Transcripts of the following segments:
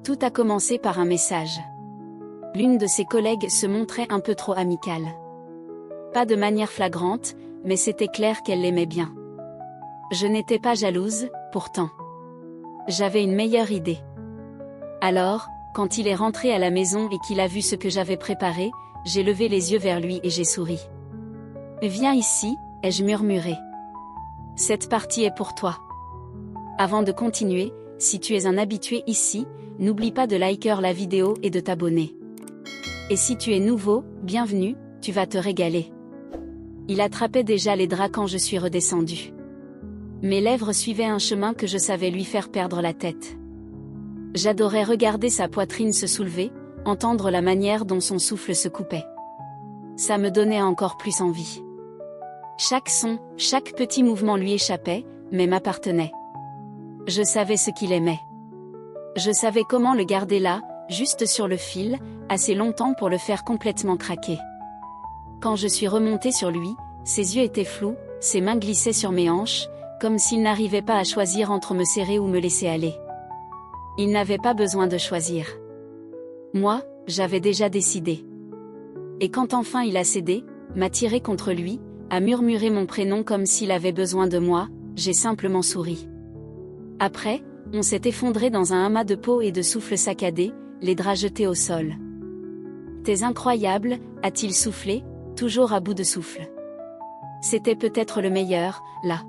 Tout a commencé par un message. L'une de ses collègues se montrait un peu trop amicale. Pas de manière flagrante, mais c'était clair qu'elle l'aimait bien. Je n'étais pas jalouse, pourtant. J'avais une meilleure idée. Alors, quand il est rentré à la maison et qu'il a vu ce que j'avais préparé, j'ai levé les yeux vers lui et j'ai souri. « Viens ici », ai-je murmuré. « Cette partie est pour toi. » Avant de continuer, si tu es un habitué ici, n'oublie pas de liker la vidéo et de t'abonner. Et si tu es nouveau, bienvenue, tu vas te régaler. Il attrapait déjà les draps quand je suis redescendue. Mes lèvres suivaient un chemin que je savais lui faire perdre la tête. J'adorais regarder sa poitrine se soulever, entendre la manière dont son souffle se coupait. Ça me donnait encore plus envie. Chaque son, chaque petit mouvement lui échappait, mais m'appartenait. Je savais ce qu'il aimait. Je savais comment le garder là, juste sur le fil, assez longtemps pour le faire complètement craquer. Quand je suis remontée sur lui, ses yeux étaient flous, ses mains glissaient sur mes hanches, comme s'il n'arrivait pas à choisir entre me serrer ou me laisser aller. Il n'avait pas besoin de choisir. Moi, j'avais déjà décidé. Et quand enfin il a cédé, m'a tiré contre lui, a murmuré mon prénom comme s'il avait besoin de moi, j'ai simplement souri. Après, on s'est effondré dans un amas de peau et de souffle saccadé, les draps jetés au sol. « T'es incroyable », a-t-il soufflé, toujours à bout de souffle. C'était peut-être le meilleur, là.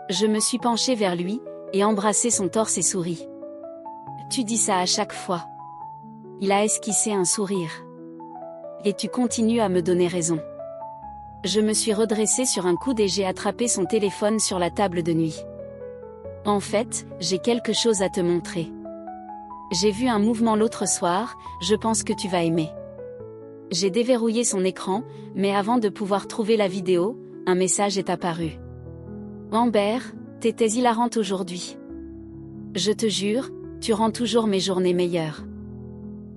Je me suis penchée vers lui, et embrassé son torse et souri. « Tu dis ça à chaque fois. » Il a esquissé un sourire. « Et tu continues à me donner raison. » Je me suis redressée sur un coude et j'ai attrapé son téléphone sur la table de nuit. « En fait, j'ai quelque chose à te montrer. J'ai vu un mouvement l'autre soir, je pense que tu vas aimer. » J'ai déverrouillé son écran, mais avant de pouvoir trouver la vidéo, un message est apparu. « Amber, t'étais hilarante aujourd'hui. Je te jure, tu rends toujours mes journées meilleures. »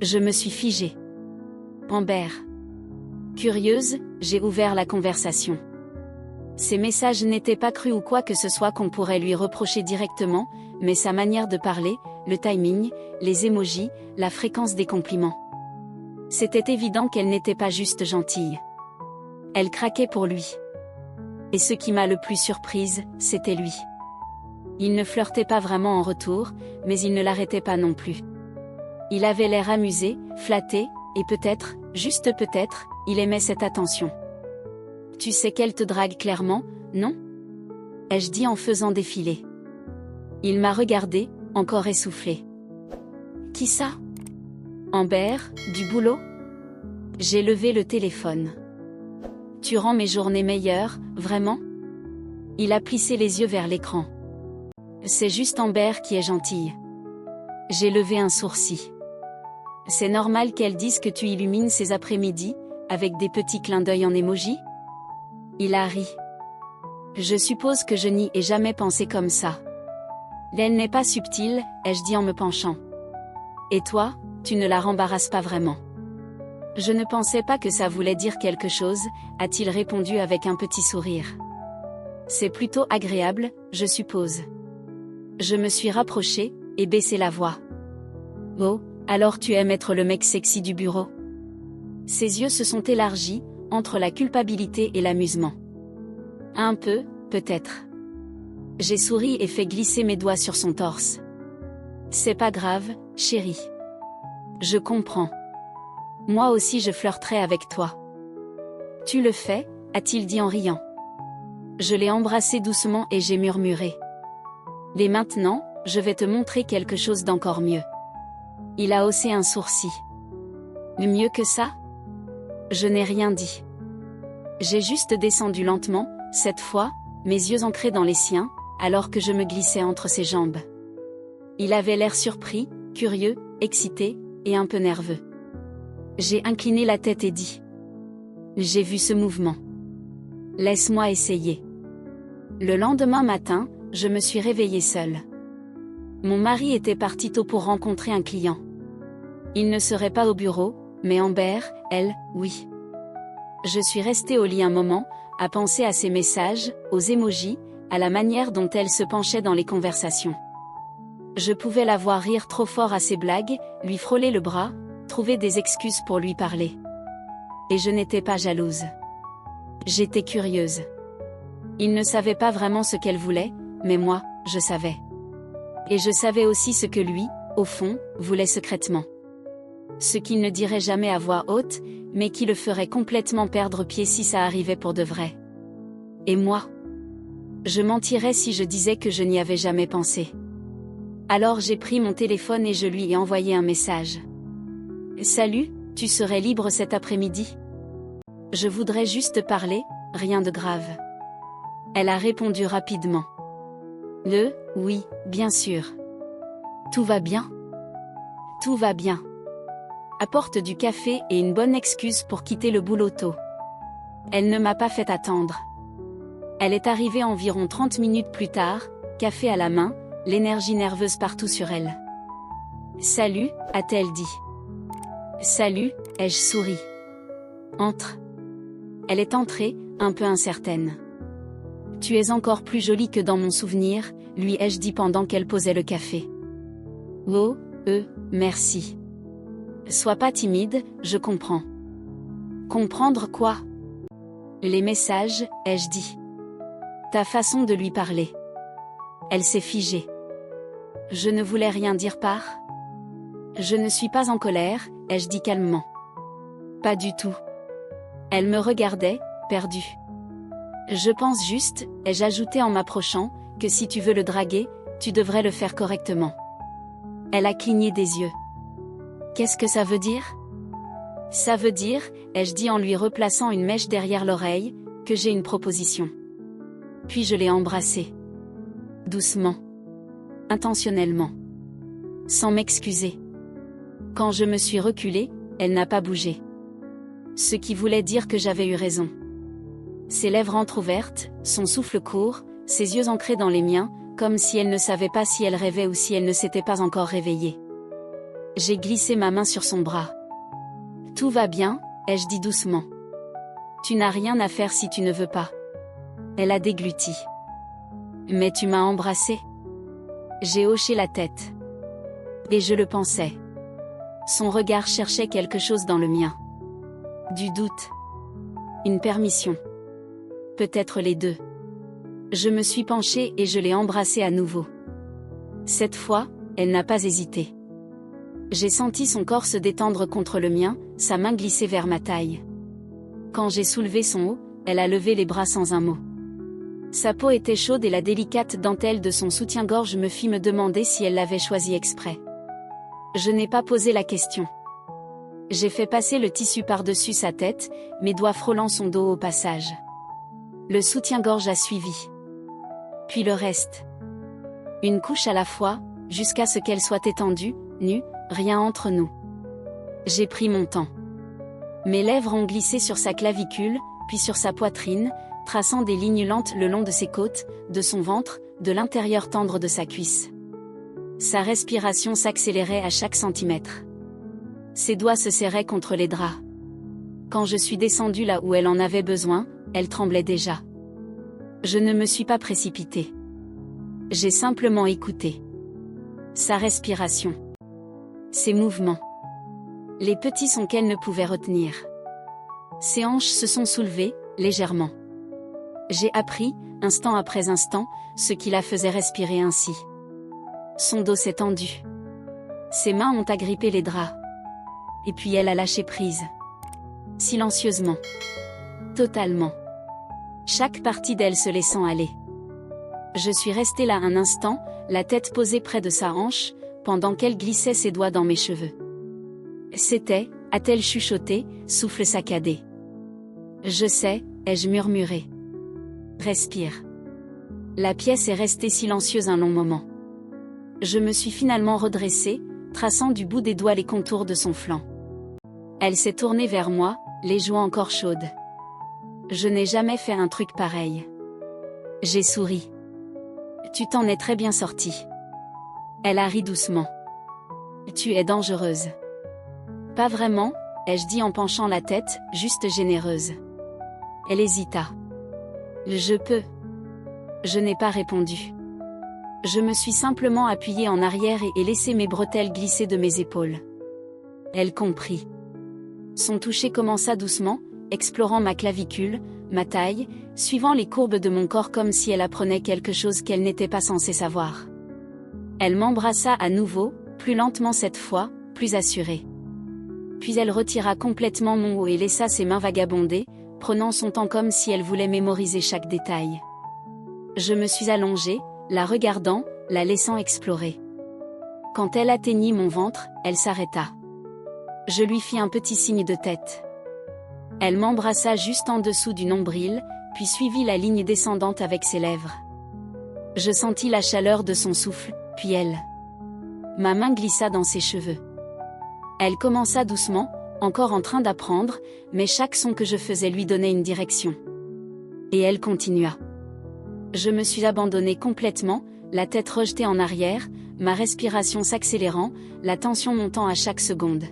Je me suis figée. Amber. Curieuse, j'ai ouvert la conversation. Ses messages n'étaient pas crus ou quoi que ce soit qu'on pourrait lui reprocher directement, mais sa manière de parler, le timing, les émojis, la fréquence des compliments. C'était évident qu'elle n'était pas juste gentille. Elle craquait pour lui. Et ce qui m'a le plus surprise, c'était lui. Il ne flirtait pas vraiment en retour, mais il ne l'arrêtait pas non plus. Il avait l'air amusé, flatté, et peut-être, juste peut-être, il aimait cette attention. « Tu sais qu'elle te drague clairement, non ?» ai-je dit en faisant défiler. Il m'a regardé, encore essoufflé. « Qui ça ? Amber, du boulot ?» J'ai levé le téléphone. « Tu rends mes journées meilleures, vraiment ?» Il a plissé les yeux vers l'écran. « C'est juste Amber qui est gentille. » J'ai levé un sourcil. « C'est normal qu'elle dise que tu illumines ses après-midi, avec des petits clins d'œil en émoji ?» Il a ri. « Je suppose que je n'y ai jamais pensé comme ça. » Elle n'est pas subtile, ai-je dit en me penchant. « Et toi, tu ne la rembarrasses pas vraiment. » Je ne pensais pas que ça voulait dire quelque chose, a-t-il répondu avec un petit sourire. « C'est plutôt agréable, je suppose. » Je me suis rapprochée, et baissé la voix. « Oh, alors tu aimes être le mec sexy du bureau ?» Ses yeux se sont élargis, entre la culpabilité et l'amusement. « Un peu, peut-être. » J'ai souri et fait glisser mes doigts sur son torse. « C'est pas grave, chérie. Je comprends. Moi aussi je flirterai avec toi. »« Tu le fais ?» a-t-il dit en riant. Je l'ai embrassé doucement et j'ai murmuré. « Et maintenant, je vais te montrer quelque chose d'encore mieux. » Il a haussé un sourcil. « Mieux que ça ?» Je n'ai rien dit. J'ai juste descendu lentement, cette fois, mes yeux ancrés dans les siens, alors que je me glissais entre ses jambes. Il avait l'air surpris, curieux, excité, et un peu nerveux. J'ai incliné la tête et dit. « J'ai vu ce mouvement. Laisse-moi essayer. » Le lendemain matin, je me suis réveillée seule. Mon mari était parti tôt pour rencontrer un client. Il ne serait pas au bureau, mais Amber, elle, oui. Je suis restée au lit un moment, à penser à ses messages, aux émojis, à la manière dont elle se penchait dans les conversations. Je pouvais la voir rire trop fort à ses blagues, lui frôler le bras, trouver des excuses pour lui parler. Et je n'étais pas jalouse. J'étais curieuse. Il ne savait pas vraiment ce qu'elle voulait, mais moi, je savais. Et je savais aussi ce que lui, au fond, voulait secrètement. Ce qu'il ne dirait jamais à voix haute, mais qui le ferait complètement perdre pied si ça arrivait pour de vrai. Et moi? Je mentirais si je disais que je n'y avais jamais pensé. Alors j'ai pris mon téléphone et je lui ai envoyé un message. « Salut, tu serais libre cet après-midi? Je voudrais juste parler, rien de grave. » Elle a répondu rapidement. « Oui, bien sûr. Tout va bien? » « Tout va bien. » Apporte du café et une bonne excuse pour quitter le boulot tôt. Elle ne m'a pas fait attendre. Elle est arrivée environ 30 minutes plus tard, café à la main, l'énergie nerveuse partout sur elle. « Salut, a-t-elle dit. « Salut, ai-je souri. Entre. » Elle est entrée, un peu incertaine. « Tu es encore plus jolie que dans mon souvenir, lui ai-je dit pendant qu'elle posait le café. « Oh, merci. Sois pas timide, je comprends. » Comprendre quoi? Les messages, ai-je dit. Ta façon de lui parler. Elle s'est figée. Je ne voulais rien dire par. Je ne suis pas en colère, ai-je dit calmement. Pas du tout. Elle me regardait, perdue. Je pense juste, ai-je ajouté en m'approchant, que si tu veux le draguer, tu devrais le faire correctement. Elle a cligné des yeux. Qu'est-ce que ça veut dire? Ça veut dire, ai-je dit en lui replaçant une mèche derrière l'oreille, que j'ai une proposition. Puis je l'ai embrassée. Doucement. Intentionnellement. Sans m'excuser. Quand je me suis reculée, elle n'a pas bougé. Ce qui voulait dire que j'avais eu raison. Ses lèvres entrouvertes, son souffle court, ses yeux ancrés dans les miens, comme si elle ne savait pas si elle rêvait ou si elle ne s'était pas encore réveillée. J'ai glissé ma main sur son bras. Tout va bien, ai-je dit doucement. Tu n'as rien à faire si tu ne veux pas. Elle a dégluti. Mais tu m'as embrassé. J'ai hoché la tête. Et je le pensais. Son regard cherchait quelque chose dans le mien. Du doute. Une permission. Peut-être les deux. Je me suis penchée et je l'ai embrassée à nouveau. Cette fois, elle n'a pas hésité. J'ai senti son corps se détendre contre le mien, sa main glisser vers ma taille. Quand j'ai soulevé son haut, elle a levé les bras sans un mot. Sa peau était chaude et la délicate dentelle de son soutien-gorge me fit me demander si elle l'avait choisi exprès. Je n'ai pas posé la question. J'ai fait passer le tissu par-dessus sa tête, mes doigts frôlant son dos au passage. Le soutien-gorge a suivi. Puis le reste. Une couche à la fois, jusqu'à ce qu'elle soit étendue, nue, rien entre nous. J'ai pris mon temps. Mes lèvres ont glissé sur sa clavicule, puis sur sa poitrine, traçant des lignes lentes le long de ses côtes, de son ventre, de l'intérieur tendre de sa cuisse. Sa respiration s'accélérait à chaque centimètre. Ses doigts se serraient contre les draps. Quand je suis descendue là où elle en avait besoin, elle tremblait déjà. Je ne me suis pas précipitée. J'ai simplement écouté. Sa respiration. Ses mouvements. Les petits sons qu'elle ne pouvait retenir. Ses hanches se sont soulevées, légèrement. J'ai appris, instant après instant, ce qui la faisait respirer ainsi. Son dos s'est tendu. Ses mains ont agrippé les draps. Et puis elle a lâché prise. Silencieusement. Totalement. Chaque partie d'elle se laissant aller. Je suis restée là un instant, la tête posée près de sa hanche, pendant qu'elle glissait ses doigts dans mes cheveux. C'était, a-t-elle chuchoté, souffle saccadé. Je sais, ai-je murmuré. Respire. La pièce est restée silencieuse un long moment. Je me suis finalement redressée, traçant du bout des doigts les contours de son flanc. Elle s'est tournée vers moi, les joues encore chaudes. Je n'ai jamais fait un truc pareil. J'ai souri. Tu t'en es très bien sortie. Elle a ri doucement. Tu es dangereuse. Pas vraiment, ai-je dit en penchant la tête, juste généreuse. Elle hésita. Je peux. Je n'ai pas répondu. Je me suis simplement appuyée en arrière et laissé mes bretelles glisser de mes épaules. Elle comprit. Son toucher commença doucement, explorant ma clavicule, ma taille, suivant les courbes de mon corps comme si elle apprenait quelque chose qu'elle n'était pas censée savoir. Elle m'embrassa à nouveau, plus lentement cette fois, plus assurée. Puis elle retira complètement mon haut et laissa ses mains vagabonder, prenant son temps comme si elle voulait mémoriser chaque détail. Je me suis allongée, la regardant, la laissant explorer. Quand elle atteignit mon ventre, elle s'arrêta. Je lui fis un petit signe de tête. Elle m'embrassa juste en dessous du nombril, puis suivit la ligne descendante avec ses lèvres. Je sentis la chaleur de son souffle, puis elle. Ma main glissa dans ses cheveux. Elle commença doucement, encore en train d'apprendre, mais chaque son que je faisais lui donnait une direction. Et elle continua. Je me suis abandonnée complètement, la tête rejetée en arrière, ma respiration s'accélérant, la tension montant à chaque seconde.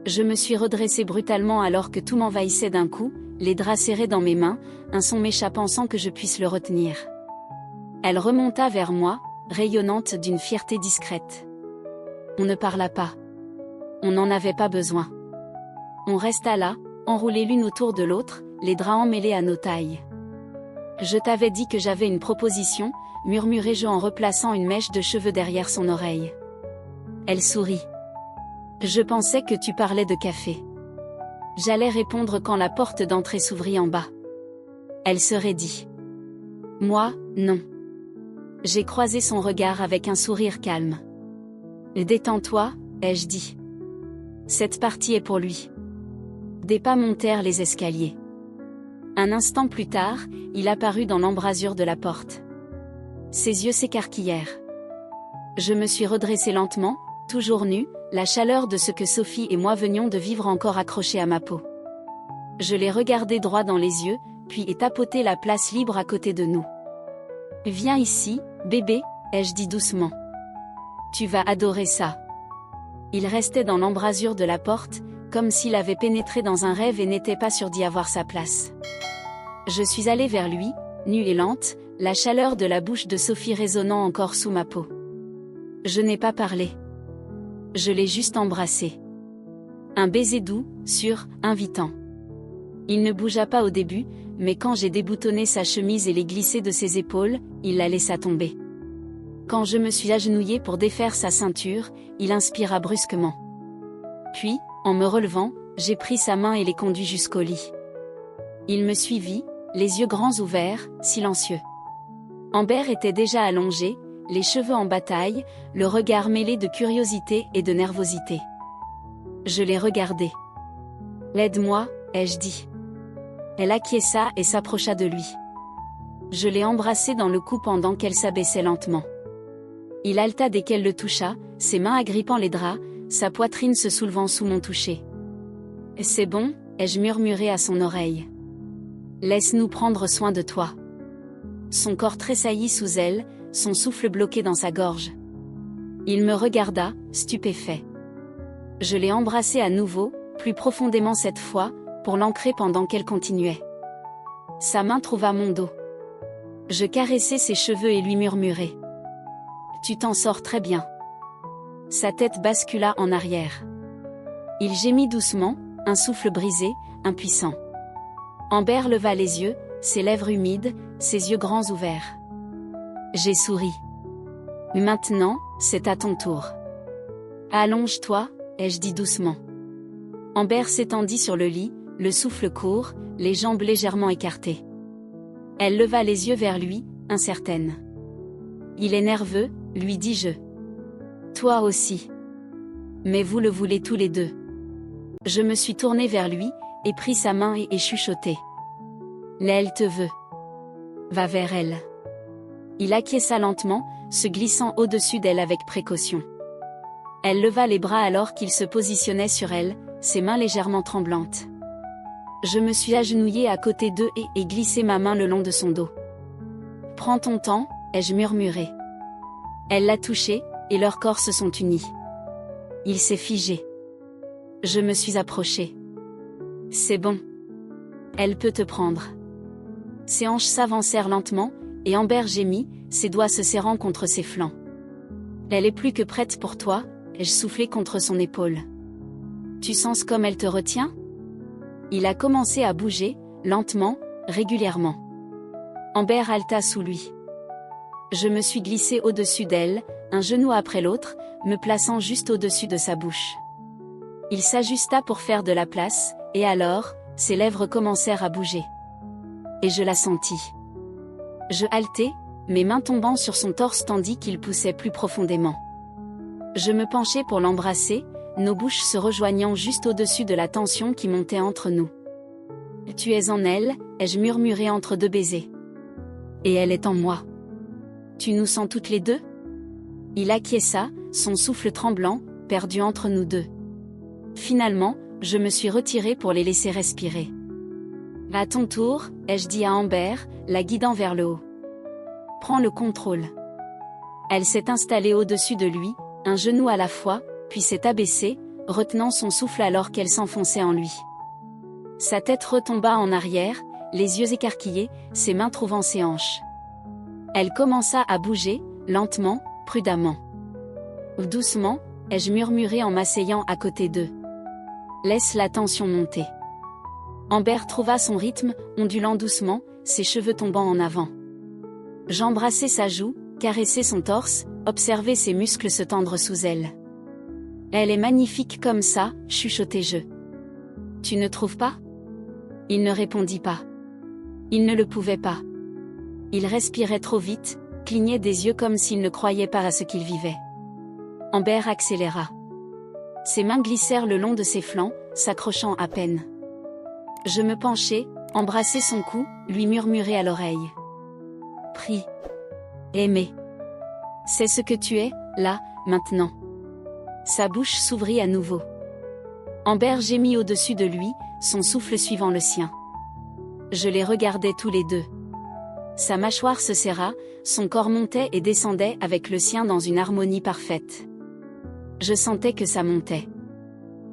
Je me suis redressée brutalement alors que tout m'envahissait d'un coup, les draps serrés dans mes mains, un son m'échappant sans que je puisse le retenir. Elle remonta vers moi, rayonnante d'une fierté discrète. On ne parla pas. On n'en avait pas besoin. On resta là, enroulés l'une autour de l'autre, les draps emmêlés à nos tailles. Je t'avais dit que j'avais une proposition, murmurai-je en replaçant une mèche de cheveux derrière son oreille. Elle sourit. Je pensais que tu parlais de café. J'allais répondre quand la porte d'entrée s'ouvrit en bas. Elle se raidit. Moi, non. J'ai croisé son regard avec un sourire calme. Détends-toi, ai-je dit. Cette partie est pour lui. Des pas montèrent les escaliers. Un instant plus tard, il apparut dans l'embrasure de la porte. Ses yeux s'écarquillèrent. Je me suis redressée lentement, toujours nue, la chaleur de ce que Sophie et moi venions de vivre encore accrochée à ma peau. Je l'ai regardé droit dans les yeux, puis ai tapoté la place libre à côté de nous. Viens ici, bébé, ai-je dit doucement. Tu vas adorer ça. Il restait dans l'embrasure de la porte, comme s'il avait pénétré dans un rêve et n'était pas sûr d'y avoir sa place. Je suis allée vers lui, nue et lente, la chaleur de la bouche de Sophie résonnant encore sous ma peau. Je n'ai pas parlé. Je l'ai juste embrassé. Un baiser doux, sûr, invitant. Il ne bougea pas au début, mais quand j'ai déboutonné sa chemise et les glissé de ses épaules, il la laissa tomber. Quand je me suis agenouillée pour défaire sa ceinture, il inspira brusquement. Puis, en me relevant, j'ai pris sa main et l'ai conduit jusqu'au lit. Il me suivit, les yeux grands ouverts, silencieux. Amber était déjà allongée, les cheveux en bataille, le regard mêlé de curiosité et de nervosité. Je l'ai regardée. « Aide-moi », ai-je dit. Elle acquiesça et s'approcha de lui. Je l'ai embrassée dans le cou pendant qu'elle s'abaissait lentement. Il haleta dès qu'elle le toucha, ses mains agrippant les draps, sa poitrine se soulevant sous mon toucher. « C'est bon », ai-je murmuré à son oreille. « Laisse-nous prendre soin de toi. » Son corps tressaillit sous elle, son souffle bloqué dans sa gorge. Il me regarda, stupéfait. Je l'ai embrassée à nouveau, plus profondément cette fois, pour l'ancrer pendant qu'elle continuait. Sa main trouva mon dos. Je caressai ses cheveux et lui murmurai. « Tu t'en sors très bien. » Sa tête bascula en arrière. Il gémit doucement, un souffle brisé, impuissant. Amber leva les yeux, ses lèvres humides, ses yeux grands ouverts. J'ai souri. « Maintenant, c'est à ton tour. »« Allonge-toi, » ai-je dit doucement. Amber s'étendit sur le lit, le souffle court, les jambes légèrement écartées. Elle leva les yeux vers lui, incertaine. « Il est nerveux, » lui dis-je. « Toi aussi. Mais vous le voulez tous les deux. » Je me suis tournée vers lui, et pris sa main et chuchoté. « Elle te veut. Va vers elle. » Il acquiesça lentement, se glissant au-dessus d'elle avec précaution. Elle leva les bras alors qu'il se positionnait sur elle, ses mains légèrement tremblantes. Je me suis agenouillée à côté d'eux et glissé ma main le long de son dos. « Prends ton temps », ai-je murmuré. Elle l'a touché, et leurs corps se sont unis. Il s'est figé. Je me suis approchée. « C'est bon. Elle peut te prendre. » Ses hanches s'avancèrent lentement, et Amber gémit, ses doigts se serrant contre ses flancs. Elle est plus que prête pour toi, ai-je soufflé contre son épaule. Tu sens comme elle te retient? Il a commencé à bouger, lentement, régulièrement. Amber haleta sous lui. Je me suis glissée au-dessus d'elle, un genou après l'autre, me plaçant juste au-dessus de sa bouche. Il s'ajusta pour faire de la place, et alors, ses lèvres commencèrent à bouger. Et je la sentis. Je haletai, mes mains tombant sur son torse tandis qu'il poussait plus profondément. Je me penchai pour l'embrasser, nos bouches se rejoignant juste au-dessus de la tension qui montait entre nous. Tu es en elle, ai-je murmuré entre deux baisers. Et elle est en moi. Tu nous sens toutes les deux? Il acquiesça, son souffle tremblant, perdu entre nous deux. Finalement, je me suis retirée pour les laisser respirer. À ton tour, ai-je dit à Amber, la guidant vers le haut. Prends le contrôle. Elle s'est installée au-dessus de lui, un genou à la fois, puis s'est abaissée, retenant son souffle alors qu'elle s'enfonçait en lui. Sa tête retomba en arrière, les yeux écarquillés, ses mains trouvant ses hanches. Elle commença à bouger, lentement, prudemment. Doucement, ai-je murmuré en m'asseyant à côté d'eux. Laisse la tension monter. Amber trouva son rythme, ondulant doucement, ses cheveux tombant en avant. J'embrassai sa joue, caressai son torse, observai ses muscles se tendre sous elle. Elle est magnifique comme ça, chuchotai-je. Tu ne trouves pas? Il ne répondit pas. Il ne le pouvait pas. Il respirait trop vite, clignait des yeux comme s'il ne croyait pas à ce qu'il vivait. Amber accéléra. Ses mains glissèrent le long de ses flancs, s'accrochant à peine. Je me penchai, embrassai son cou, lui murmurai à l'oreille. Prie. Aimé. C'est ce que tu es, là, maintenant. Sa bouche s'ouvrit à nouveau. Amber gémit au-dessus de lui, son souffle suivant le sien. Je les regardais tous les deux. Sa mâchoire se serra, son corps montait et descendait avec le sien dans une harmonie parfaite. Je sentais que ça montait.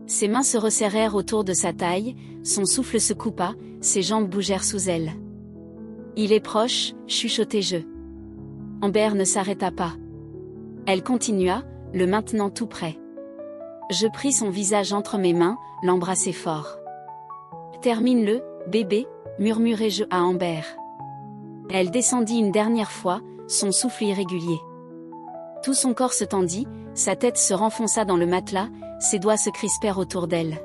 Ses mains se resserrèrent autour de sa taille, son souffle se coupa, ses jambes bougèrent sous elle. Il est proche, chuchotai-je. Amber ne s'arrêta pas. Elle continua, le maintenant tout près. Je pris son visage entre mes mains, l'embrassai fort. Termine-le, bébé, murmurai-je à Amber. Elle descendit une dernière fois, son souffle irrégulier. Tout son corps se tendit, sa tête se renfonça dans le matelas, ses doigts se crispèrent autour d'elle.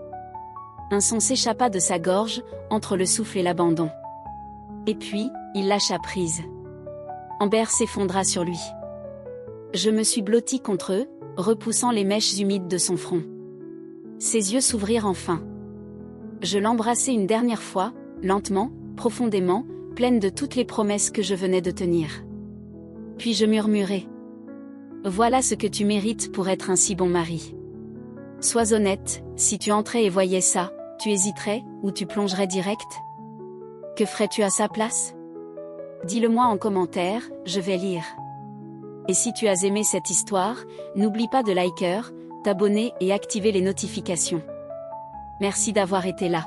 Un son s'échappa de sa gorge, entre le souffle et l'abandon. Et puis, il lâcha prise. Amber s'effondra sur lui. Je me suis blottie contre eux, repoussant les mèches humides de son front. Ses yeux s'ouvrirent enfin. Je l'embrassai une dernière fois, lentement, profondément, pleine de toutes les promesses que je venais de tenir. Puis je murmurai. Voilà ce que tu mérites pour être un si bon mari. Sois honnête, si tu entrais et voyais ça, tu hésiterais, ou tu plongerais direct? Que ferais-tu à sa place? Dis-le-moi en commentaire, je vais lire. Et si tu as aimé cette histoire, n'oublie pas de liker, t'abonner et activer les notifications. Merci d'avoir été là.